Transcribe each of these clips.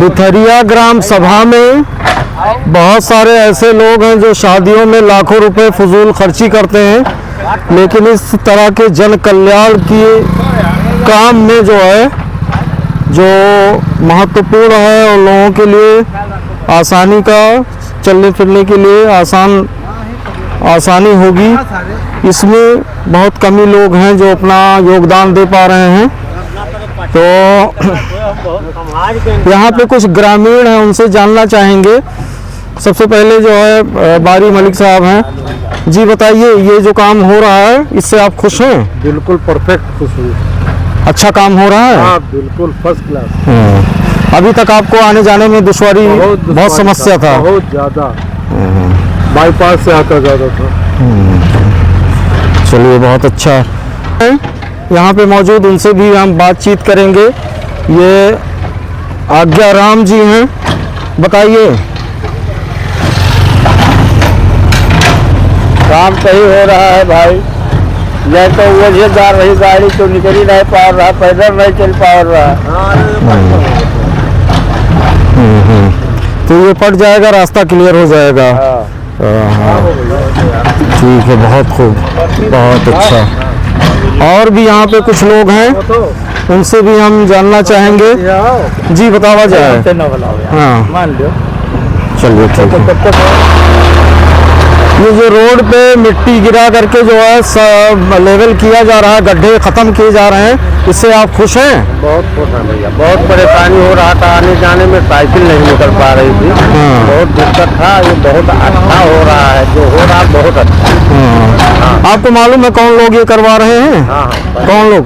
बिथरिया ग्राम सभा में बहुत सारे ऐसे लोग हैं जो शादियों में लाखों रुपए फजूल खर्ची करते हैं, लेकिन इस तरह के जन कल्याण की काम में जो है जो महत्वपूर्ण है और लोगों के लिए आसानी का चलने फिरने के लिए आसानी होगी, इसमें बहुत कम ही लोग हैं जो अपना योगदान दे पा रहे हैं। तो यहाँ पे कुछ ग्रामीण हैं, उनसे जानना चाहेंगे। सबसे पहले जो है बारी मलिक साहब हैं, जी बताइए ये जो काम हो रहा है इससे आप खुश हैं? बिल्कुल परफेक्ट खुश हूँ। अच्छा काम हो रहा है? हाँ बिल्कुल फर्स्ट क्लास। अभी तक आपको आने जाने में दुश्वारी बहुत समस्या था? बहुत ज़्यादा, बाईपास से आता ज़्यादा था। चलिए बहुत अच्छा है। यहाँ पे मौजूद उनसे भी हम बातचीत करेंगे। ये आज्ञा राम जी हैं, बताइए। काम सही हो रहा है भाई, यह तो वजहदार रही गाड़ी तो निकल ही नहीं पा रहा, पैदल नहीं चल पा रहा। तो ये पड़ जाएगा, रास्ता क्लियर हो जाएगा। ठीक है, बहुत खूब, बहुत अच्छा। और भी यहाँ पे कुछ लोग हैं, उनसे भी हम जानना चाहेंगे। जी बतावा जाए। हाँ चलिए ठीक है। ये जो रोड पे मिट्टी गिरा करके जो है सब लेवल किया जा रहा है, गड्ढे खत्म किए जा रहे हैं, इससे आप खुश हैं? बहुत खुश हैं भैया, बहुत परेशानी हो रहा था आने जाने में, साइकिल नहीं निकल पा रही थी। बहुत दिक्कत था, ये बहुत अच्छा हो रहा है, जो हो रहा है बहुत अच्छा। आपको मालूम है कौन लोग ये करवा रहे हैं? कौन लोग?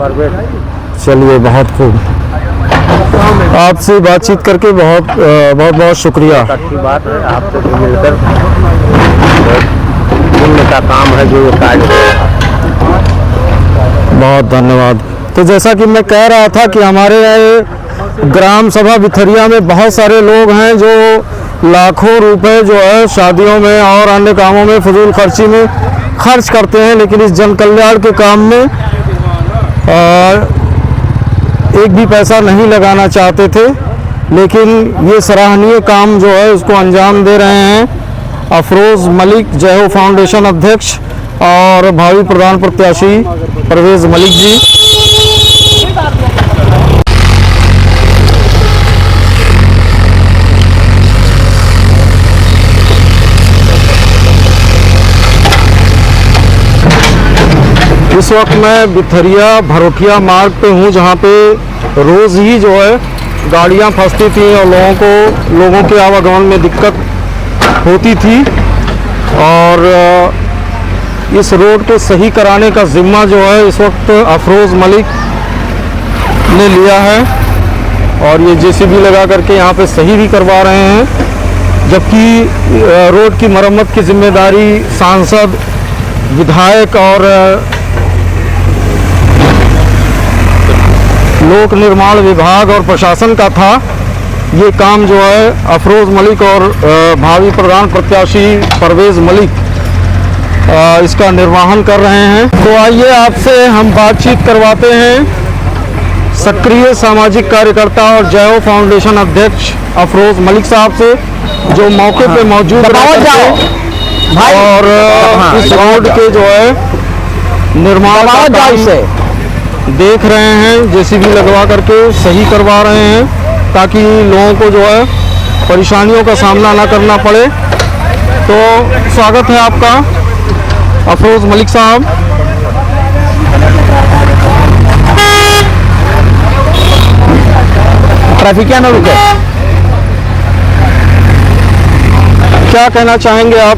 चलिए बहुत खूब, आपसे बातचीत करके बहुत बहुत शुक्रिया। अच्छी बात है, आपसे मिलकर पुण्य का काम है जो ये कार्य है। बहुत धन्यवाद। तो जैसा कि मैं कह रहा था कि हमारे ग्राम सभा बिथरिया में बहुत सारे लोग हैं जो लाखों रुपए जो है शादियों में और अन्य कामों में फजूल खर्ची में खर्च करते हैं, लेकिन इस जन कल्याण के काम में एक भी पैसा नहीं लगाना चाहते थे, लेकिन ये सराहनीय काम जो है उसको अंजाम दे रहे हैं अफरोज़ मलिक, जय हो फाउंडेशन अध्यक्ष और भावी प्रधान प्रत्याशी परवेज़ मलिक जी। इस वक्त मैं बिथरिया भरोठिया मार्ग पे हूँ, जहाँ पे रोज़ ही जो है गाड़ियाँ फंसती थी और लोगों के आवागमन में दिक्कत होती थी, और इस रोड को सही कराने का जिम्मा जो है इस वक्त अफरोज़ मलिक ने लिया है, और ये जेसीबी लगा करके यहाँ पे सही भी करवा रहे हैं, जबकि रोड की मरम्मत की जिम्मेदारी सांसद, विधायक और लोक निर्माण विभाग और प्रशासन का था। ये काम जो है अफरोज़ मलिक और भावी प्रधान प्रत्याशी परवेज़ मलिक इसका निर्वहन कर रहे हैं। तो आइए आपसे हम बातचीत करवाते हैं सक्रिय सामाजिक कार्यकर्ता और जय हो फाउंडेशन अध्यक्ष अफरोज़ मलिक साहब से, जो मौके पे मौजूद और इस रोड के जो है निर्माण का काम देख रहे हैं, जेसीबी लगवा करके सही करवा रहे हैं, ताकि लोगों को जो है परेशानियों का सामना ना करना पड़े। तो स्वागत है आपका अफरोज़ मलिक साहब। ट्रैफिक क्या ना रुके, क्या कहना चाहेंगे? आप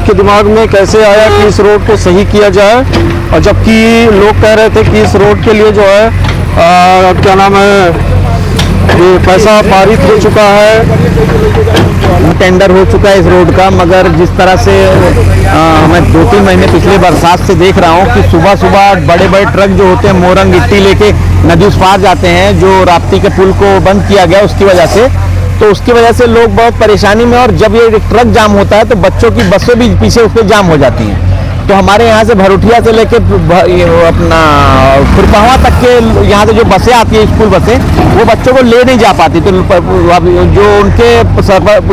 के दिमाग में कैसे आया कि इस रोड को सही किया जाए, और जबकि लोग कह रहे थे कि इस रोड के लिए जो है क्या नाम है, ये पैसा पारित हो चुका है, टेंडर हो चुका है इस रोड का, मगर जिस तरह से मैं 2-3 महीने पिछले बरसात से देख रहा हूँ कि सुबह सुबह बड़े बड़े ट्रक जो होते हैं मोरंग गिट्टी लेके नदी उस पार जाते हैं, जो राप्ती के पुल को बंद किया गया उसकी वजह से, तो उसकी वजह से लोग बहुत परेशानी में, और जब ये ट्रक जाम होता है तो बच्चों की बसें भी पीछे उस पर जाम हो जाती हैं। तो हमारे यहाँ से भरोटिया से लेके ये अपना खुरपहवा तक के यहाँ से जो बसें आती है, स्कूल बसें, वो बच्चों को ले नहीं जा पाती। तो जो उनके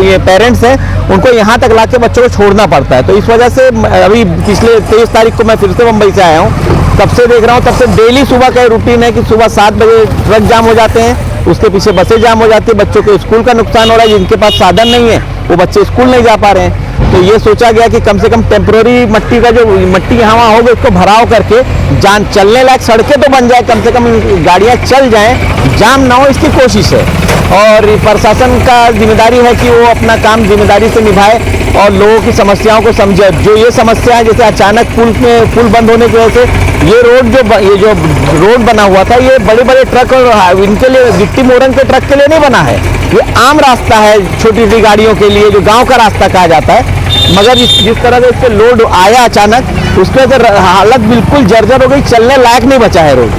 ये पेरेंट्स हैं उनको यहाँ तक लाके बच्चों को छोड़ना पड़ता है। तो इस वजह से अभी पिछले 23 तारीख को मैं फिर से मुंबई से आया हूँ, तब से देख रहा हूँ, तब से डेली सुबह का रूटीन है कि सुबह 7 बजे ट्रक जाम हो जाते हैं, उसके पीछे बसें जाम हो जाती है, बच्चों को स्कूल का नुकसान हो रहा है, जिनके पास साधन नहीं है वो बच्चे स्कूल नहीं जा पा रहे हैं। तो ये सोचा गया कि कम से कम टेम्प्रोरी मट्टी का जो मट्टी यहाँ होगा उसको भराव करके जान चलने लायक सड़कें तो बन जाए, कम से कम गाड़ियाँ चल जाएं, जाम ना हो, इसकी कोशिश है। और प्रशासन का जिम्मेदारी है कि वो अपना काम जिम्मेदारी से निभाए और लोगों की समस्याओं को समझे। जो ये समस्या है, जैसे अचानक पुल बंद होने की वजह से ये जो रोड बना हुआ था, ये बड़े बड़े ट्रक और इनके लिए, गिट्टी मोरंग के ट्रक के लिए नहीं बना है, ये आम रास्ता है छोटी सी गाड़ियों के लिए, जो गांव का रास्ता कहा जाता है। मगर जिस तरह से इस पे लोड आया अचानक, उसके वजह से हालत बिल्कुल जर्जर हो गई, चलने लायक नहीं बचा है रोड।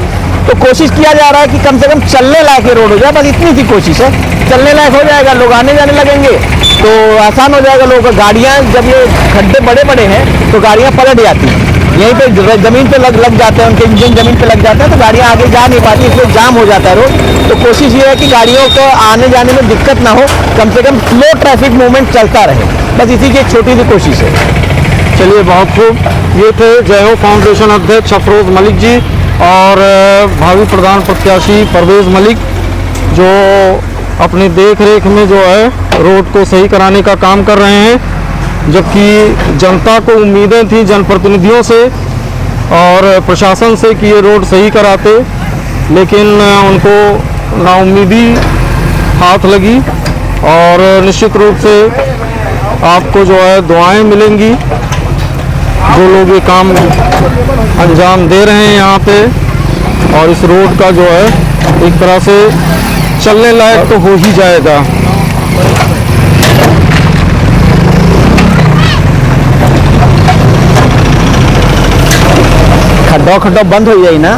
तो कोशिश किया जा रहा है कि कम से कम चलने लायक ये रोड हो जाए, बस इतनी सी कोशिश है। चलने लायक हो जाएगा, लोग आने जाने लगेंगे तो आसान हो जाएगा लोगों का। गाड़ियाँ, जब ये खड्डे बड़े बड़े हैं तो गाड़ियाँ पलट जाती हैं, यहीं पे जमीन पे लग जाते हैं, उनके इंजन जमीन पे लग जाते हैं, तो गाड़ियाँ आगे जा नहीं पाती, इसलिए जाम हो जाता है रोड। तो कोशिश ये है कि गाड़ियों को आने जाने में दिक्कत ना हो, कम से कम स्लो ट्रैफिक मूवमेंट चलता रहे, बस इसी की एक छोटी सी कोशिश है। चलिए, बहुत खूब। ये थे जय हो फाउंडेशन अध्यक्ष अफरोज मलिक जी और भावी प्रधान प्रत्याशी परवेज मलिक, जो अपनी देख रेख में जो है रोड को सही कराने का काम कर रहे हैं। जबकि जनता को उम्मीदें थी जनप्रतिनिधियों से और प्रशासन से कि ये रोड सही कराते, लेकिन उनको नाउम्मीदी हाथ लगी। और निश्चित रूप से आपको जो है दुआएं मिलेंगी, जो लोग ये काम अंजाम दे रहे हैं यहाँ पे। और इस रोड का जो है एक तरह से चलने लायक तो हो ही जाएगा। खड्डा बंद हो जाए ना,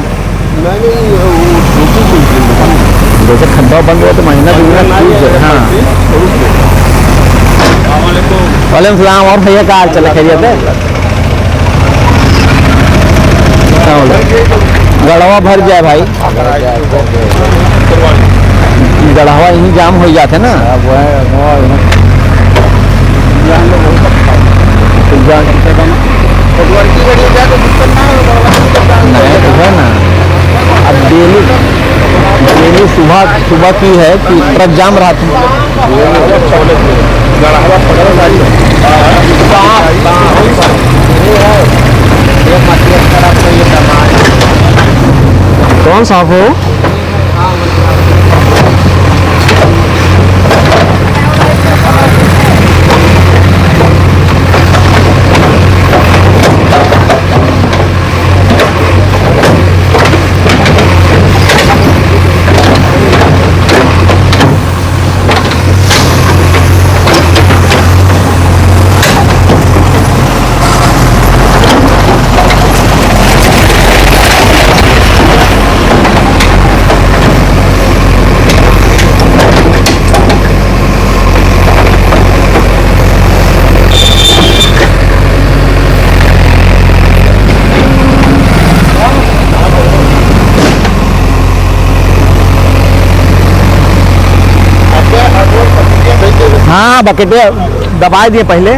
जैसे खड्डा बंद हुआ तो महीना 2 महीना छूट जाए। हाँ, वालेकुम सलाम। और भैया का हाल चल खैरियत है? गढ़वा भर जाए भाई, गढ़वा यहीं जाम हो जाते ना। है ना, अब डेली सुबह की है कि ट्रक जाम रहा था। कौन साफ हो? हाँ, बकेटे दबा दिए पहले।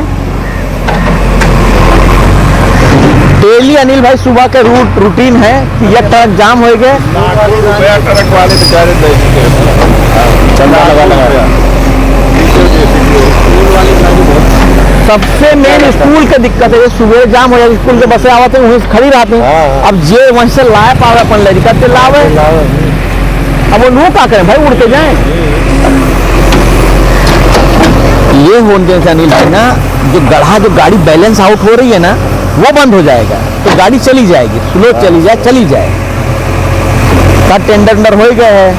डेली अनिल भाई सुबह के रूटीन है कि ये ट्रक जाम हो गए, ट्रक वाले बेचारे सबसे मेन स्कूल के दिक्कत है। सुबह जाम हो जाए, स्कूल के बसें आवते हैं वहीं खड़ी रहती हैं। अब जे वहीं से लाए पावे अपन लड़का से लावे, अब वो नू क्या करें भाई, उड़ते जाए। ये होने से अनिल भाई ना, जो गाड़ी बैलेंस आउट हो रही है ना, वो बंद हो जाएगा तो गाड़ी चली जाएगी, स्लो चली जाए। का टेंडर हो गए है,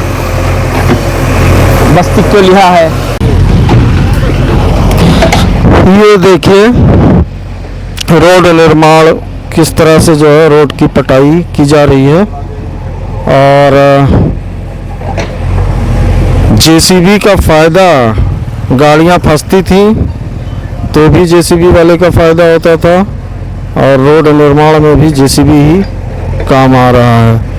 बस्ती क्यों लिखा है। ये देखिए रोड निर्माण किस तरह से जो है रोड की पटाई की जा रही है। और जेसीबी का फ़ायदा, गाड़ियां फंसती थी तो भी जेसीबी वाले का फ़ायदा होता था, और रोड निर्माण में भी जेसीबी ही काम आ रहा है।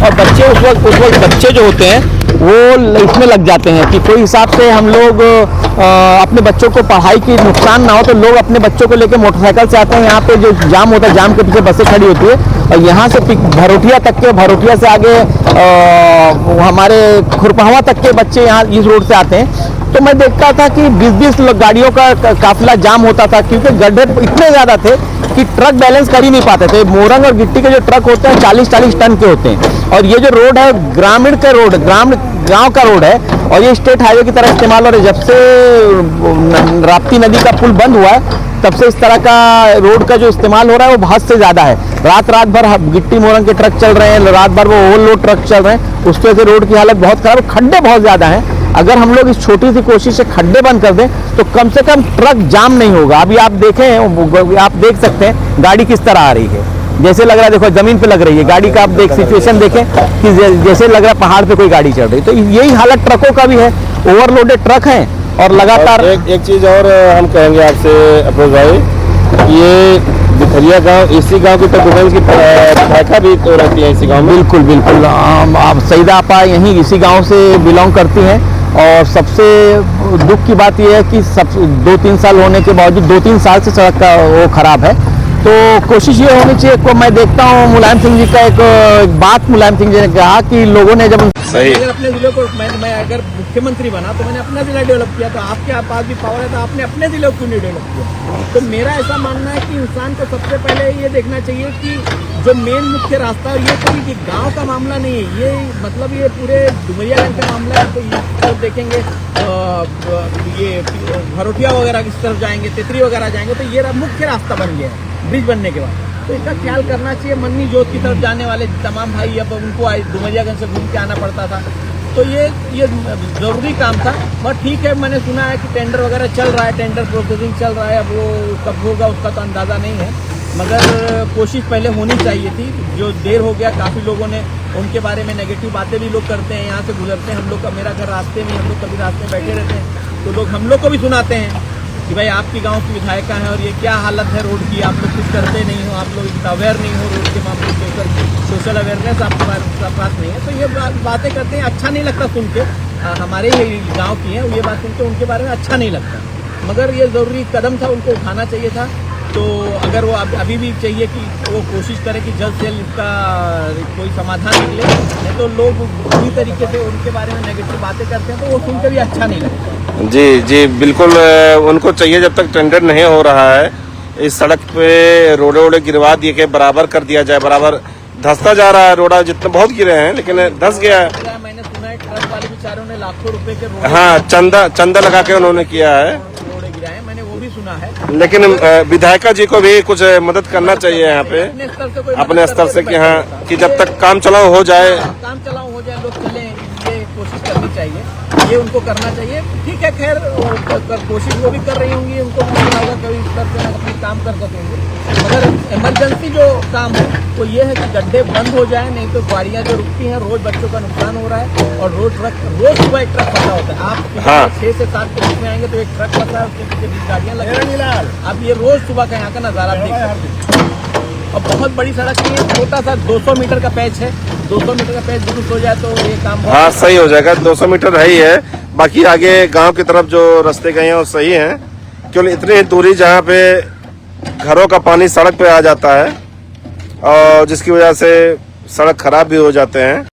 और बच्चे उस वक्त बच्चे जो होते हैं वो इसमें लग जाते हैं कि कोई हिसाब से हम लोग अपने बच्चों को पढ़ाई की नुकसान ना हो, तो लोग अपने बच्चों को लेकर मोटरसाइकिल से आते हैं। यहाँ पे जो जाम होता है, जाम के पीछे बसें खड़ी होती है और यहाँ से भरोटिया तक के, भरोटिया से आगे हमारे खुरपहवा तक के बच्चे यहाँ इस रोड से आते हैं। तो मैं देखता था कि 20-20 गाड़ियों का काफिला जाम होता था, क्योंकि गड्ढे इतने ज़्यादा थे कि ट्रक बैलेंस कर ही नहीं पाते थे। मोरंग और गिट्टी के जो ट्रक होते हैं 40-40 टन के होते हैं, और ये जो रोड है ग्रामीण का रोड, गांव का रोड है, और ये स्टेट हाईवे की तरह इस्तेमाल हो रहा है। जब से राप्ती नदी का पुल बंद हुआ है तब से इस तरह का रोड का जो इस्तेमाल हो रहा है वो बहुत से ज़्यादा है। रात भर गिट्टी मोरंग के ट्रक चल रहे हैं, रात भर वो ओवरलोड ट्रक चल रहे हैं, उसकी वजह से रोड की हालत बहुत खराब, खड्डे बहुत ज़्यादा हैं। अगर हम लोग इस छोटी सी कोशिश से खड्डे बंद कर दें तो कम से कम ट्रक जाम नहीं होगा। अभी आप देखें, आप देख सकते हैं गाड़ी किस तरह आ रही है, जैसे लग रहा है, देखो जमीन पे लग रही है गाड़ी का। आप सिचुएशन देखें कि जैसे लग रहा है पहाड़ पे कोई गाड़ी चढ़ रही। तो यही हालत ट्रकों का भी है, ओवरलोडेड ट्रक हैं और लगातार। एक चीज और हम कहेंगे आपसे अफरोज भाई, ये बिथरिया गांव, इसी गांव की तकरीबन की विधायिका भी तो रहती है इसी गांव में। बिल्कुल आप सईदा आपा यहीं इसी गांव से बिलोंग करती हैं, और सबसे दुख की बात यह है कि 2-3 साल होने के बावजूद 2-3 साल से सड़क का वो खराब है। तो कोशिश ये होनी चाहिए को, मैं देखता हूँ मुलायम सिंह जी का एक बात मुलायम सिंह जी ने कहा कि लोगों ने जब सही अगर अपने जिले को मैं अगर मुख्यमंत्री बना तो मैंने अपना जिला डेवलप किया, तो आपके पास भी पावर है तो आपने अपने जिले को क्यों नहीं डेवलप किया? तो मेरा ऐसा मानना है कि इंसान को सबसे पहले ये देखना चाहिए कि जो मेन मुख्य रास्ता है, ये कोई कि गांव का मामला नहीं है, ये मतलब ये पूरे डुमरियागंज का मामला है। तो इस तरफ देखेंगे ये भरोटिया वगैरह की तरफ जाएंगे, तितरी वगैरह जाएंगे, तो ये मुख्य रास्ता बन गया है ब्रिज बनने के बाद। तो इसका ख्याल करना चाहिए। मन्नी जोत की तरफ जाने वाले तमाम भाई अब उनको डुमरियागंज से घूम के आना पड़ता था, तो ये ज़रूरी काम था। और ठीक है, मैंने सुना है कि टेंडर वगैरह चल रहा है, टेंडर प्रोसेसिंग चल रहा है, अब वो कब होगा उसका तो अंदाज़ा नहीं है, मगर कोशिश पहले होनी चाहिए थी। जो देर हो गया, काफ़ी लोगों ने उनके बारे में नेगेटिव बातें भी लोग करते हैं, यहाँ से गुजरते हैं, हम लोग का, मेरा घर रास्ते में, हम लोग कभी रास्ते में बैठे रहते हैं, तो लोग हम लोग को भी सुनाते हैं कि भाई आपकी गांव की विधायिका है और ये क्या हालत है रोड की, आप लोग कुछ करते नहीं हो, आप लोग इतना अवेयर नहीं हो रोड के मामले में, सोशल अवेयरनेस आपके पास नहीं है। तो ये बातें करते हैं, अच्छा नहीं लगता सुन के। हमारे ही गांव की है, ये बात सुन के उनके बारे में अच्छा नहीं लगता, मगर ये ज़रूरी कदम था, उनको उठाना चाहिए था। तो अगर वो अभी भी चाहिए कि वो कोशिश करें कि जल्द से जल्द इसका कोई समाधान निकले, नहीं तो लोग पूरी तरीके से उनके बारे में नेगेटिव बातें करते हैं, तो वो सुनकर भी अच्छा नहीं लगता। जी बिल्कुल, उनको चाहिए जब तक टेंडर नहीं हो रहा है इस सड़क पे रोडे गिरवा दिए के बराबर कर दिया जाए। बराबर धंसता जा रहा है, रोड़ा जितने बहुत गिरे हैं लेकिन धंस गया है। मैंने सुना है ट्रक वाले बेचारों ने लाखों रुपए के हाँ, चंदा लगा के उन्होंने किया है, रोडे गिराए, मैंने वो भी सुना है। लेकिन विधायिका जी को भी कुछ मदद करना चाहिए यहाँ पे अपने स्तर से कि हाँ, कि जब तक काम चलाओ हो जाए, लोग चले, ये कोशिश करनी चाहिए, ये उनको करना चाहिए। ठीक है, खैर कोशिश वो भी कर रही होंगी, उनको होगा कभी स्तर से अपनी काम कर सकेंगे, मगर इमरजेंसी जो काम है वो ये है कि गड्ढे बंद हो जाए, नहीं तो गाड़ियाँ जो रुकती हैं, रोज बच्चों का नुकसान हो रहा है, और रोज सुबह एक ट्रक फंसा होता है। आप 6 से 7 के बीच में आएंगे तो एक ट्रक फंसा है, उसके पीछे 20 गाड़ियाँ लगी। अब ये रोज सुबह का यहाँ का नज़ारा देख सकते हैं। और बहुत बड़ी सड़क नहीं है, छोटा सा 200 मीटर का पैच है, 200 मीटर का पैच दुरुस्त हो जाए तो ये काम हाँ सही हो जाएगा। 200 मीटर है ही है, बाकी आगे गांव की तरफ जो रास्ते गए हैं वो सही हैं, केवल इतनी दूरी जहाँ पे घरों का पानी सड़क पे आ जाता है और जिसकी वजह से सड़क खराब भी हो जाते हैं।